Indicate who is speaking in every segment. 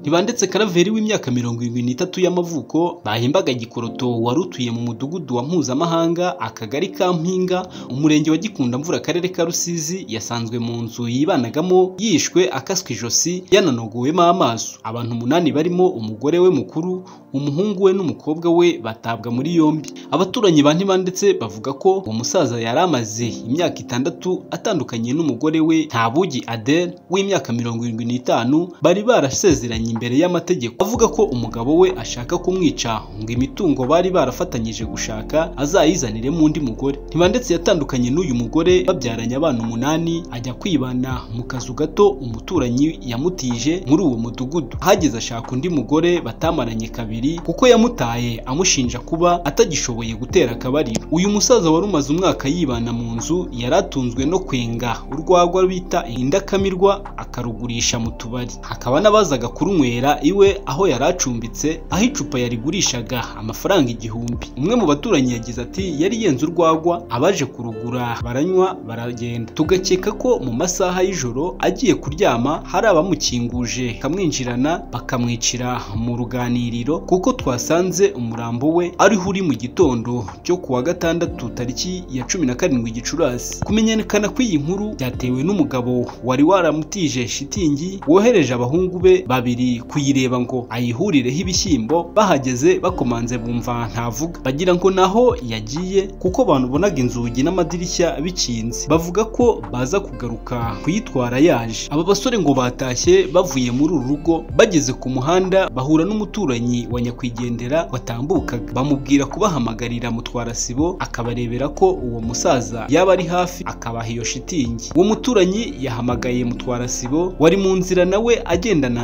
Speaker 1: Ntibandetse Karaveri w'imyaka 73 y'amavuko bahimbaga Gikoroto warutuye mu mudugudu wa mpuzamahanga akagari ka Mpinga umurenge wa Gikunda mvura akarere ka Rusizi yasanzwe mu nzu yibanagamo yishwe akaswe ijosi yananoguwemo amaso. Abantu 8 barimo umugore we mukuru, umuhungu we n'umukobwa we batabwa muri yombi. Abaturanyi ba Ntibandetse bavuga ko uwo musaza yari amaze imyaka 6 atandukanye n'umugore we Ntabugi Adele w'imyaka 75 bari barasezeranye imbere y'amategeko, avuga ko umugabo we ashaka kumwica ngo imitungo bari barafatanyije gushaka azayizanire mu undi mugore. Ntibandetse yatandukanye n'uyu mugore babyaranye abana 8 ajya kwibana mu kazu gato umuturanyi yamutije muri uwo mudugudu. Hageze ashaka undi mugore batamaranye kabiri kuko yamutaye amushinja kuba atagishoboye gutera akabariro. Uyu musaza wari umaze umwaka yibana mu nzu yaratunzwe no kwenga urwagwa bita indakamirwa akarugurisha mu tubari, hakaba n'abazaga kurunywera iwe aho yaracumbitse, aho icupa yarigurishaga amafaranga 1000. Umwe mu baturanyi yagize ati yari yenze urwagwa, abaje kurugura baranywa baragenda, tugakeka ko mu masaha y'ijoro agiye kuryama hari abamukinguje kamwinjirana bakamwicira mu ruganiriro kuko twasanze umurambo we ariho uri mu gitondo cyo kuwa gatandatu tariki ya 17 Gicurasi. Kumenyekana kw'iyi nkuru byatewe n'umugabo wari waramutije shitingi wohereje abahungu be babiri kuyireba ngo ayihurireho ibishyimbo. Bahageze bakomanze bumva ntavuga, bagira ngo naho yagiye kuko abantu bonaga inzugi n'amadirishya bikinze, bavuga ko baza kugaruka kuyitwara yaje. Aba basore ngo batashye bavuye muri uru rugo, bageze ku muhanda bahura n'umuturanyi wa nyakwigendera watambukaga, bamubwira kubahamagarira Mutwara sibo akabarebera ko uwo musaza yaba ari hafi akabaha iyo shitingi. Uwo muturanyi yahamagaye Mutwara sibo wari mu nzira nawe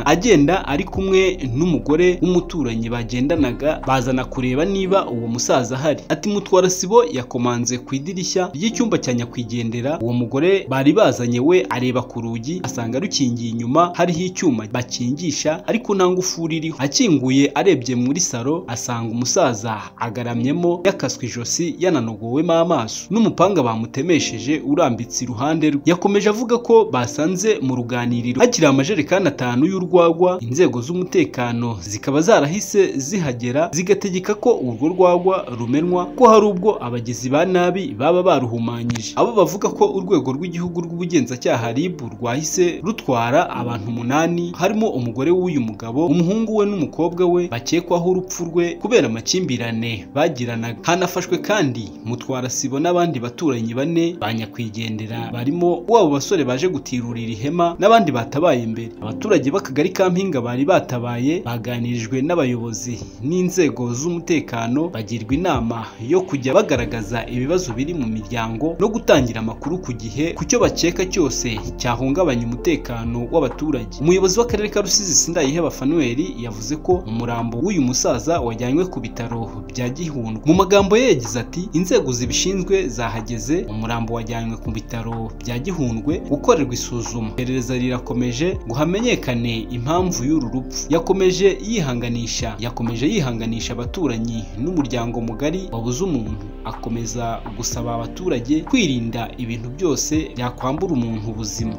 Speaker 1: agenda ari kumwe n'umugore w'umuturanyi bagendanaga, bazana kureba niba uwo musaza ahari. Ati Mutwara sibo yakomanze ku idirishya ry'icyumba cya nyakwigendera, uwo mugore bari bazanye we areba ku rugi asanga rukingiye inyuma hariho icyuma bakingisha ariko nta ngufuri iriho. Akinguye arebye muri salo asanga umusaza agaramyemo yakaswe ijosi yananogowemo amaso n'umupanga bamutemesheje urambitse iruhande rwe. Yakomeje avuga ko basanze mu ruganiriro hakiri amajerekani 5 y'urwagwa. Inzego z'umutekano zikaba zarahise zihagera zigategeka ko urwo rwagwa rumenwa ko hari ubwo abagizi ba nabi baba baruhumanyije. Abo bavuga ko urwego rw'igihugu rw'ubugenzacyaha RIB rwahise rutwara abantu 8 harimo umugore w'uyu mugabo, umuhungu we n'umukobwa we bakekwaho urupfu rwe kubera amakimbirane bagiranaga. Hanafashwe kandi Mutwara sibo n'abandi baturanyi 4 ba nyakwigendera barimo wabo basore baje gutirurira ihema n'abandi batabaye mbere. Abaturage b'akagari ka Mpinga bari batabaye baganirijwe n'abayobozi n'inzego z'umutekano, bagirwa inama yo kujya bagaragaza ibibazo biri mu miryango no gutangira amakuru ku gihe ku cyo bakeka cyose cyahungabanya umutekano w'abaturage. Umuyobozi w'akarere ka Rusizi Sindayiheba Fanuel yavuze ko umurambo w'uyu musaza wajyanywe ku bitaro bya Gihundwe. Mu magambo ye yagize ati inzego zibishinzwe zahageze, umurambo wajyanywe ku bitaro bya Gihundwe gukorerwa isuzuma. Iperereza rirakomeje ngo hamenyekane impamvu y'uru rupfu. Yakomeje yihanganisha abaturanyi n'umuryango mugari wabuze umuntu. Akomeza gusaba abaturage kwirinda ibintu byose byakwambura umuntu ubuzima.